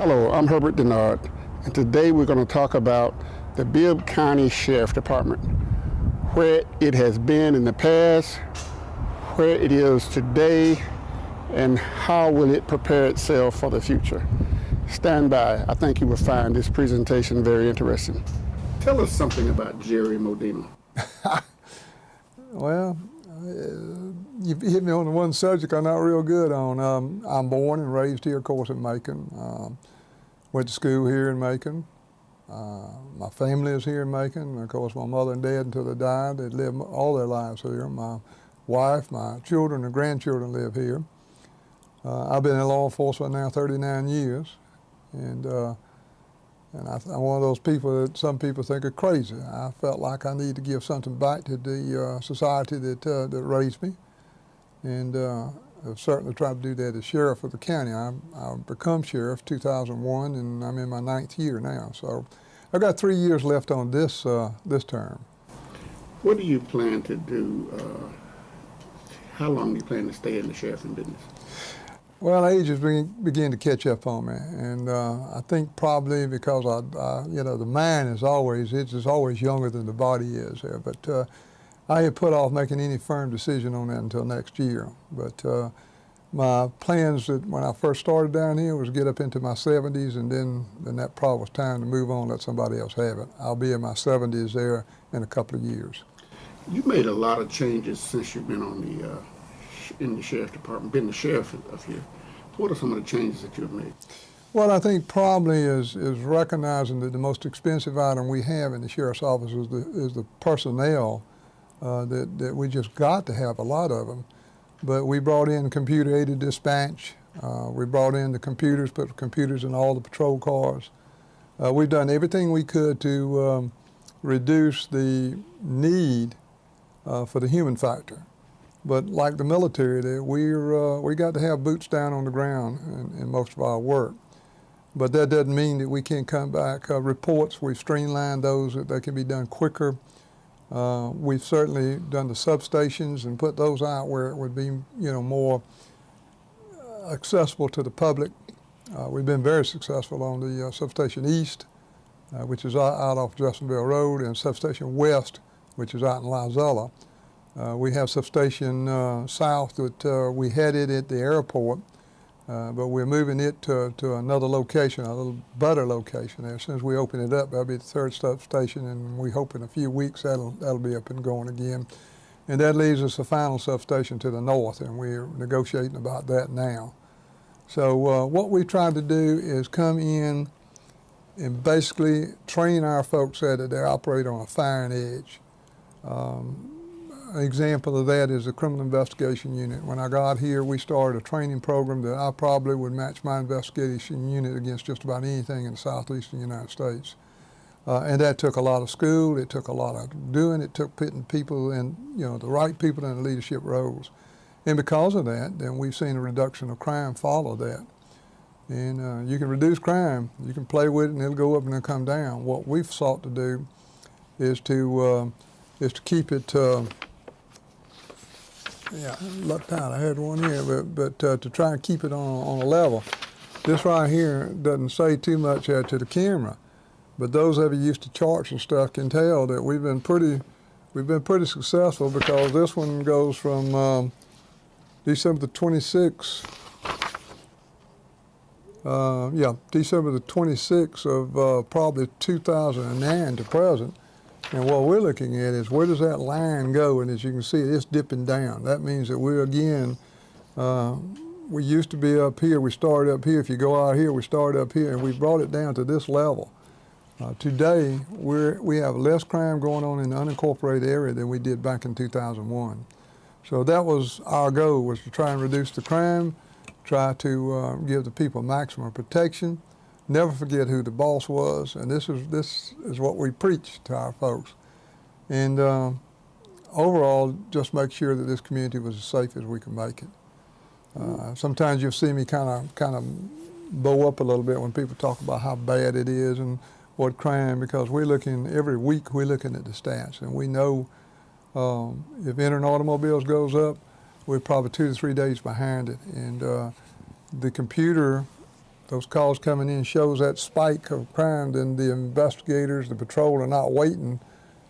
Hello, I'm Herbert Dennard, and today we're going to talk about the Bibb County Sheriff Department, where it has been in the past, where it is today, and how will it prepare itself for the future. Stand by. I think you will find this presentation very interesting. Tell us something about Jerry Modena. Well, you hit me on the one subject I'm not real good on. I'm born and raised here, of course, in Macon. Went to school here in Macon. My family is here in Macon. Of course, my mother and dad, until they died, they lived all their lives here. My wife, my children, and grandchildren live here. I've been in law enforcement now 39 years, and I'm one of those people that some people think are crazy. I felt like I need to give something back to the society that raised me, and I've certainly tried to do that as sheriff of the county. I've become sheriff 2001, and I'm in my 9th year now. So I've got 3 years left on this term. What do you plan to do? How long do you plan to stay in the sheriffing business? Well, age is beginning to catch up on me, and I think probably because the mind is always younger than the body is there. But I had put off making any firm decision on that until next year. But my plans that when I first started down here was to get up into my 70s, and then that probably was time to move on, let somebody else have it. I'll be in my 70s there in a couple of years. You made a lot of changes since you've been on in the sheriff department, been the sheriff of here. What are some of the changes that you've made? Well, I think probably is recognizing that the most expensive item we have in the sheriff's office is the personnel. That we just got to have a lot of them. But we brought in computer-aided dispatch. We brought in the computers, put computers in all the patrol cars. We've done everything we could to reduce the need for the human factor. But like the military, we got to have boots down on the ground in most of our work. But that doesn't mean that we can't come back. Reports, we've streamlined those, that they can be done quicker. We've certainly done the substations and put those out where it would be, more accessible to the public. We've been very successful on the Substation East, which is out off Justinville Road, and Substation West, which is out in Lizella. We have Substation South that we had it at the airport, but we're moving it to another location, a little better location there. As soon as we open it up, that'll be the 3rd substation, and we hope in a few weeks that'll be up and going again. And that leaves us a final substation to the north, and we're negotiating about that now. So what we tried to do is come in and basically train our folks that they operate on a firing edge. An example of that is the Criminal Investigation Unit. When I got here, we started a training program that I probably would match my investigation unit against just about anything in the southeastern United States. And that took a lot of school, it took a lot of doing, it took putting people in, the right people in the leadership roles. And because of that, then we've seen a reduction of crime follow that. And you can reduce crime, you can play with it and it'll go up and it'll come down. What we've sought to do is to keep it lucked out. I had one here, but to try and keep it on a level. This right here doesn't say too much to the camera, but those of you used to charts and stuff can tell that we've been pretty successful, because this one goes from December the 26th. December the 26th of probably 2009 to present. And what we're looking at is where does that line go? And as you can see, it's dipping down. That means that we used to be up here. We started up here. If you go out here, we started up here, and we brought it down to this level. Today, we have less crime going on in the unincorporated area than we did back in 2001. So that was our goal, was to try and reduce the crime, try to give the people maximum protection. Never forget who the boss was, and this is what we preach to our folks. And overall, just make sure that this community was as safe as we can make it. Sometimes you'll see me kind of bow up a little bit when people talk about how bad it is and what crime, because every week we're looking at the stats, and we know if entering automobiles goes up, we're probably 2 to 3 days behind it. And the computer those calls coming in shows that spike of crime, then the investigators, the patrol are not waiting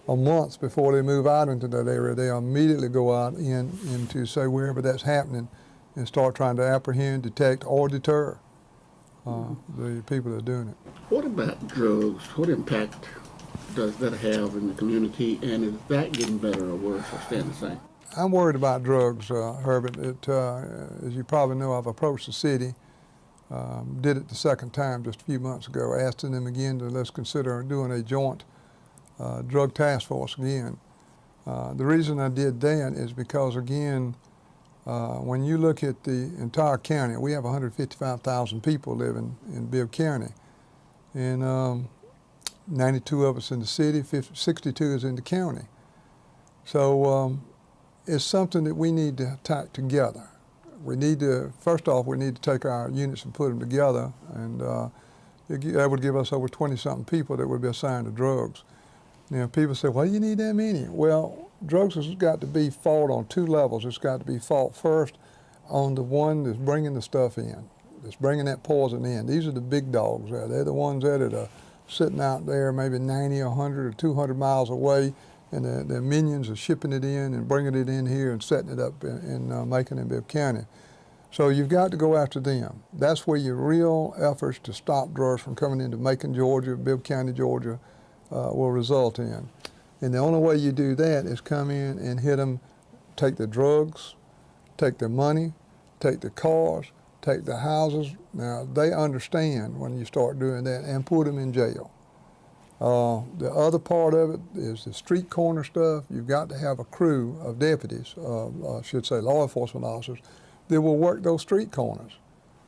a month before they move out into that area. They immediately go out into say wherever that's happening and start trying to apprehend, detect, or deter the people that are doing it. What about drugs? What impact does that have in the community, and is that getting better or worse or staying the same? I'm worried about drugs, Herbert. As you probably know, I've approached the city, did it the second time just a few months ago, asking them again to let's consider doing a joint drug task force again. The reason I did that is because, again, when you look at the entire county, we have 155,000 people living in Bibb County, and 92 of us in the city, 62 is in the county. So it's something that we need to attack together. We need to, first off, we need to take our units and put them together, and that would give us over 20-something people that would be assigned to drugs. Now, people say, well, you need that many. Well, drugs has got to be fought on two levels. It's got to be fought first on the one that's bringing the stuff in, that's bringing that poison in. These are the big dogs there. They're the ones that are sitting out there maybe 90 or 100 or 200 miles away, and their minions are shipping it in and bringing it in here and setting it up in Macon and Bibb County. So you've got to go after them. That's where your real efforts to stop drugs from coming into Macon, Georgia, Bibb County, Georgia, will result in. And the only way you do that is come in and hit them, take the drugs, take their money, take the cars, take the houses. Now, they understand when you start doing that, and put them in jail. The other part of it is the street corner stuff. You've got to have a crew of deputies, I should say law enforcement officers, that will work those street corners.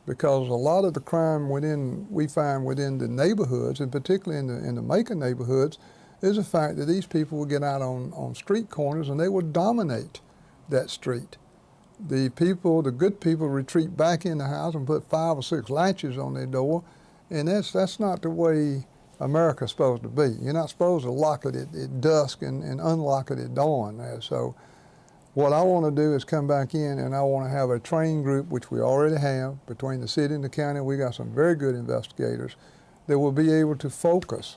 Because a lot of the crime we find within the neighborhoods, and particularly in the Macon neighborhoods, is the fact that these people will get out on street corners and they will dominate that street. The good people retreat back in the house and put 5 or 6 latches on their door, and that's not the way America's supposed to be. You're not supposed to lock it at dusk and unlock it at dawn. So what I want to do is come back in, and I want to have a training group, which we already have, between the city and the county. We got some very good investigators that will be able to focus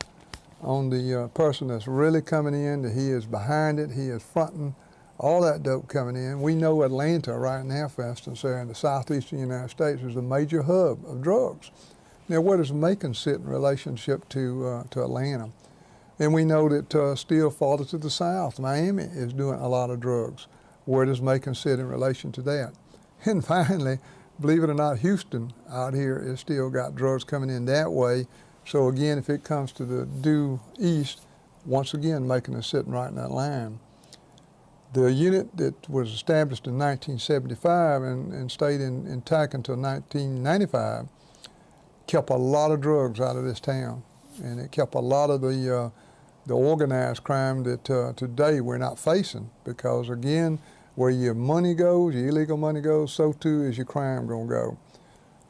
on the person that's really coming in, that he is behind it, he is fronting all that dope coming in. We know Atlanta right now, for instance, there in the southeastern United States, is a major hub of drugs. Now, where does Macon sit in relationship to Atlanta? And we know that still farther to the south, Miami is doing a lot of drugs. Where does Macon sit in relation to that? And finally, believe it or not, Houston out here has still got drugs coming in that way. So again, if it comes to the due east, once again, Macon is sitting right in that line. The unit that was established in 1975 and stayed intact until 1995 kept a lot of drugs out of this town, and it kept a lot of the organized crime that today we're not facing, because again, where your money goes, your illegal money goes, so too is your crime gonna go.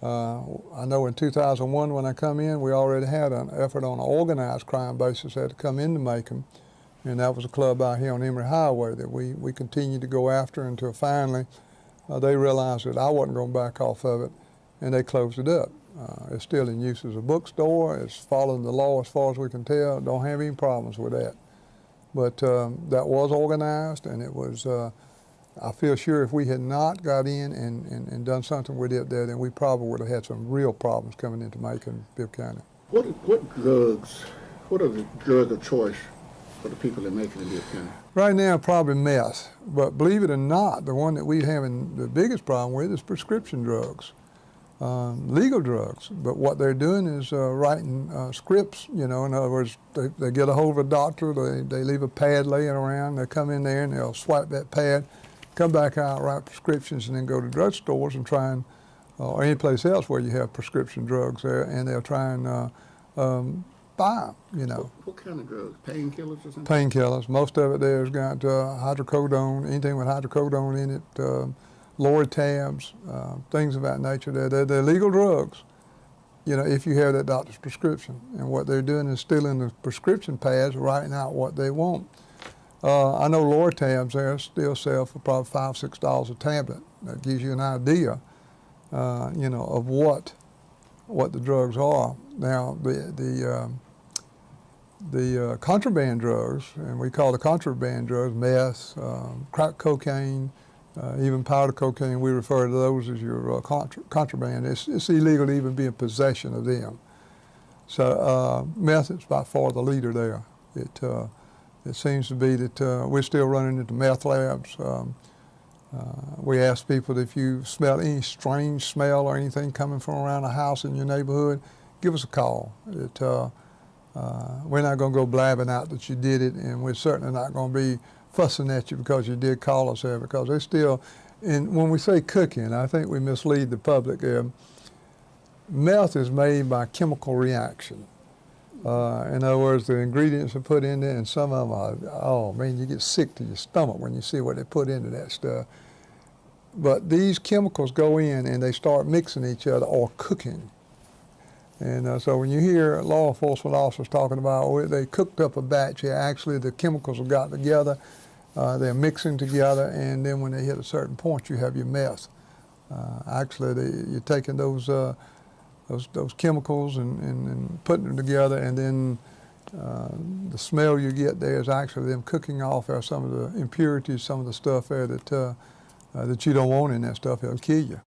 I know in 2001 when I come in, we already had an effort on an organized crime basis that had to come into Macon, and that was a club out here on Emory Highway that we continued to go after until finally they realized that I wasn't gonna back off of it, and they closed it up. It's still in use as a bookstore. It's following the law as far as we can tell. Don't have any problems with that. But that was organized, and it was, I feel sure if we had not got in and done something with it there, then we probably would have had some real problems coming into Macon, Bibb County. What are the drugs of choice for the people in Macon and Bibb County? Right now, probably meth. But believe it or not, the one that we're having the biggest problem with is prescription drugs. Legal drugs, but what they're doing is writing scripts. In other words, they get a hold of a doctor, they leave a pad laying around, they come in there and they'll swipe that pad, come back out, write prescriptions, and then go to drugstores and try and, or any place else where you have prescription drugs there, and they'll try and buy them, What kind of drugs? Painkillers or something? Painkillers. Most of it there has got hydrocodone, anything with hydrocodone in it, Lortabs, things of that nature. They're legal drugs, if you have that doctor's prescription. And what they're doing is stealing the prescription pads, writing out what they want. I know Lortabs there still sell for probably $5 or $6 a tablet. That gives you an idea, of what what the drugs are. Now, the contraband drugs, and we call the contraband drugs meth, crack cocaine, even powder cocaine, we refer to those as your contraband. It's illegal to even be in possession of them. So meth is by far the leader there. It seems to be that we're still running into meth labs. We ask people if you smell any strange smell or anything coming from around a house in your neighborhood, give us a call. We're not going to go blabbing out that you did it, and we're certainly not going to be fussing at you because you did call us there, because they still, and when we say cooking, I think we mislead the public. Meth is made by chemical reaction. In other words, the ingredients are put in there, and some of them are, oh man, you get sick to your stomach when you see what they put into that stuff. But these chemicals go in and they start mixing each other or cooking. And so when you hear law enforcement officers talking about, oh, they cooked up a batch here, actually the chemicals have got together, they're mixing together, and then when they hit a certain point, you have your meth. Actually, you're taking those chemicals and putting them together, and then the smell you get there is actually them cooking off some of the impurities, some of the stuff there that you don't want in that stuff. It'll kill you.